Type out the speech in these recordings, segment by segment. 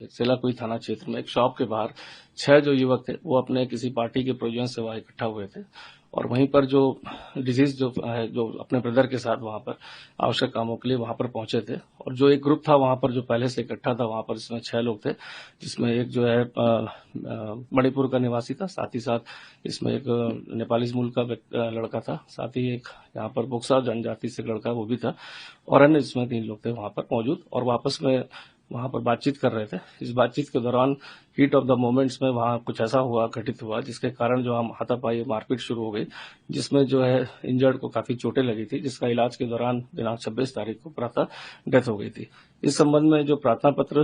सेलाकुई थाना क्षेत्र में एक शॉप के बाहर 6 जो युवक थे वो अपने किसी पार्टी के प्रयोजन से वहां इकट्ठा हुए थे और वहीं पर जो डिजीज जो है जो अपने ब्रदर के साथ वहां पर आवश्यक कामों के लिए वहां पर पहुंचे थे और जो एक ग्रुप था वहां पर जो पहले से इकट्ठा था वहां पर इसमें 6 लोग थे जिसमें एक जो है मणिपुर का निवासी था, साथ ही साथ इसमें एक नेपाली मूल का लड़का था, साथ ही एक यहाँ पर बोक्सा जनजाति से लड़का वो भी था और अन्य इसमें 3 लोग थे वहां पर मौजूद और वापस में वहां पर बातचीत कर रहे थे। इस बातचीत के दौरान हीट ऑफ द मोमेंट्स में वहां कुछ ऐसा घटित हुआ जिसके कारण जो हम हाथापाई मारपीट शुरू हो गई, जिसमें जो है इंजर्ड को काफी चोटें लगी थी, जिसका इलाज के दौरान दिनांक 26 तारीख को प्रातः डेथ हो गई थी। इस संबंध में जो प्रार्थना पत्र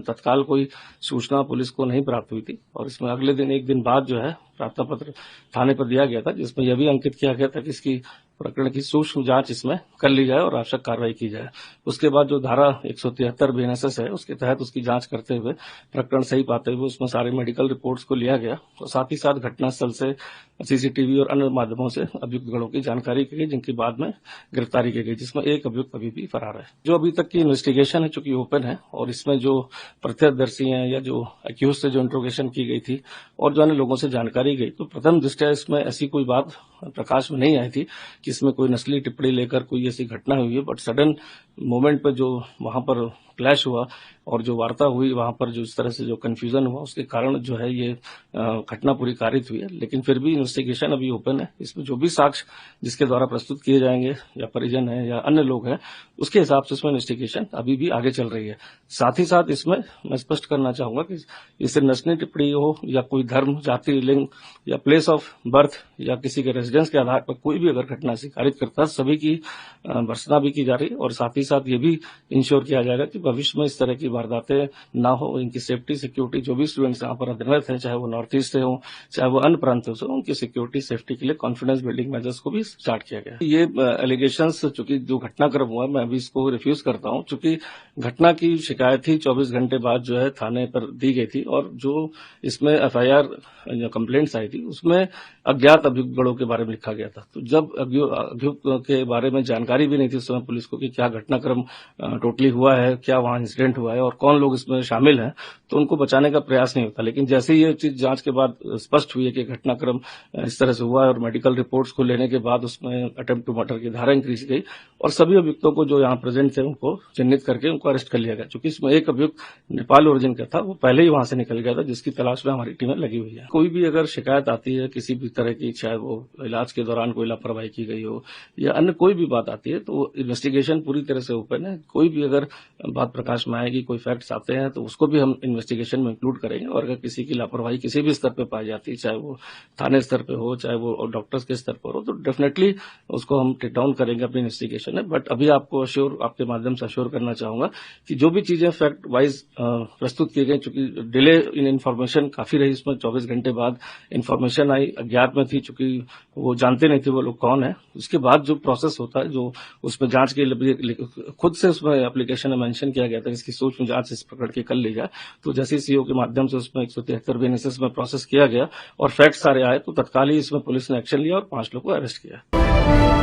तत्काल कोई सूचना पुलिस को नहीं प्राप्त हुई थी और इसमें अगले दिन एक दिन बाद जो है प्रार्थना पत्र थाने पर दिया गया था, जिसमें यह भी अंकित किया गया था कि इसकी प्रकरण की सूक्ष्म जांच इसमें कर ली जाए और आवश्यक कार्रवाई की जाए। उसके बाद जो धारा 173 बीएनएसएस है उसके तहत उसकी जांच करते हुए प्रकरण सही पाते हुए उसमें सारे मेडिकल रिपोर्ट्स को लिया गया और साथ ही साथ घटनास्थल से सीसीटीवी और अन्य माध्यमों से अभियुक्तगणों की जानकारी की गई, जिनकी बाद में गिरफ्तारी की गई, जिसमें एक अभियुक्त अभी भी फरार है। जो अभी तक की इन्वेस्टिगेशन है चूंकि ओपन है और इसमें जो प्रत्यक्षदर्शी हैं या जो अक्यूज से जो इंट्रोगेशन की गई थी और जो अन्य लोगों से जानकारी गई, तो प्रथम दृष्टया इसमें ऐसी कोई बात प्रकाश में नहीं आई थी कि इसमें कोई नस्ली टिप्पणी लेकर कोई ऐसी घटना हुई है, बट सडन मोमेंट पर जो वहां पर क्लैश हुआ और जो वार्ता हुई वहां पर जो इस तरह से जो कंफ्यूजन हुआ उसके कारण जो है ये घटना पूरी कारित हुई है। लेकिन फिर भी इन्वेस्टिगेशन अभी ओपन है। इसमें जो भी साक्ष्य जिसके द्वारा प्रस्तुत किए जाएंगे या परिजन है या अन्य लोग हैं उसके हिसाब से इसमें इन्वेस्टिगेशन अभी भी आगे चल रही है। साथ ही साथ इसमें मैं स्पष्ट करना चाहूंगा कि इससे नस्ली टिप्पणी हो या कोई धर्म, जाति, लिंग या प्लेस ऑफ बर्थ या किसी के रेजिडेंस के आधार पर कोई भी अगर घटना से कारित करता है सभी की भर्त्सना भी की जा रही है और साथ ही साथ ये भी इंश्योर किया जाएगा कि भविष्य में इस तरह की वारदातें ना हो। इनकी सेफ्टी सिक्योरिटी जो भी स्टूडेंट्स यहाँ पर अध्ययनरत हैं, चाहे वो नॉर्थ ईस्ट से हो चाहे वो अन्य प्रांतों से हो, उनकी सिक्योरिटी सेफ्टी के लिए कॉन्फिडेंस बिल्डिंग मेजर्स को भी स्टार्ट किया गया है। ये एलिगेशंस चूंकि जो घटनाक्रम हुआ मैं अभी इसको रिफ्यूज करता हूँ, चूंकि घटना की शिकायत ही 24 घंटे बाद जो है थाने पर दी गई थी और जो इसमें एफआईआर कंप्लेंट्स आई थी उसमें अज्ञात अभियुक्तगणों के बारे में लिखा गया था। तो जब अभियुक्त के बारे में जानकारी भी नहीं थी उस समय पुलिस को कि क्या घटनाक्रम टोटली हुआ है, क्या वहां इंसिडेंट हुआ है और कौन लोग इसमें शामिल हैं, तो उनको बचाने का प्रयास नहीं होता। लेकिन जैसे ही ये चीज जांच के बाद स्पष्ट हुई है कि घटनाक्रम इस तरह से हुआ है और मेडिकल रिपोर्ट्स को लेने के बाद उसमें अटेम्प्ट टू मर्डर की धारा इंक्रीज गई और सभी अभियुक्तों को जो यहाँ प्रेजेंट थे उनको चिन्हित करके उनको अरेस्ट कर लिया गया। चूंकि इसमें एक अभियुक्त नेपाल ओरिजिन का था, वो पहले ही वहां से निकल गया था, जिसकी तलाश में हमारी टीमें लगी हुई है। कोई भी अगर शिकायत आती है किसी भी तरह की, चाहे वो इलाज के दौरान कोई लापरवाही की गई हो या अन्य कोई भी बात आती है, तो इन्वेस्टिगेशन पूरी तरह से ओपन है। कोई भी अगर बात प्रकाश में आएगी, कोई फैक्ट्स आते हैं तो उसको भी हम इन्वेस्टिगेशन में इंक्लूड करेंगे और अगर किसी की लापरवाही किसी भी स्तर पर पाई जाती है, चाहे वो थाने स्तर पर हो चाहे वो डॉक्टर्स के स्तर पर हो, तो डेफिनेटली उसको हम टेक डाउन करेंगे अपनी इन्वेस्टिगेशन में। बट अभी आपको अश्योर आपके माध्यम से अश्योर करना चाहूंगा कि जो भी चीजें फैक्ट वाइज प्रस्तुत की गई, चूंकि डिले इन इन्फॉर्मेशन काफी रही, इसमें 24 घंटे बाद इन्फॉर्मेशन आई, अज्ञात में थी, चूंकि वो जानते नहीं थे वो लोग कौन है। उसके बाद जो प्रोसेस होता है, जो उसमें जांच के लिए खुद से उसमें एप्लीकेशन में मेंशन किया गया था इसकी सूक्ष्म जांच इस प्रकार की कर ली जाए, तो जैसे सीओ के माध्यम से उसमें 173 बीएनएसएस में प्रोसेस किया गया और फैक्ट सारे आए तो तत्काल ही इसमें पुलिस ने एक्शन लिया और 5 लोग को अरेस्ट किया।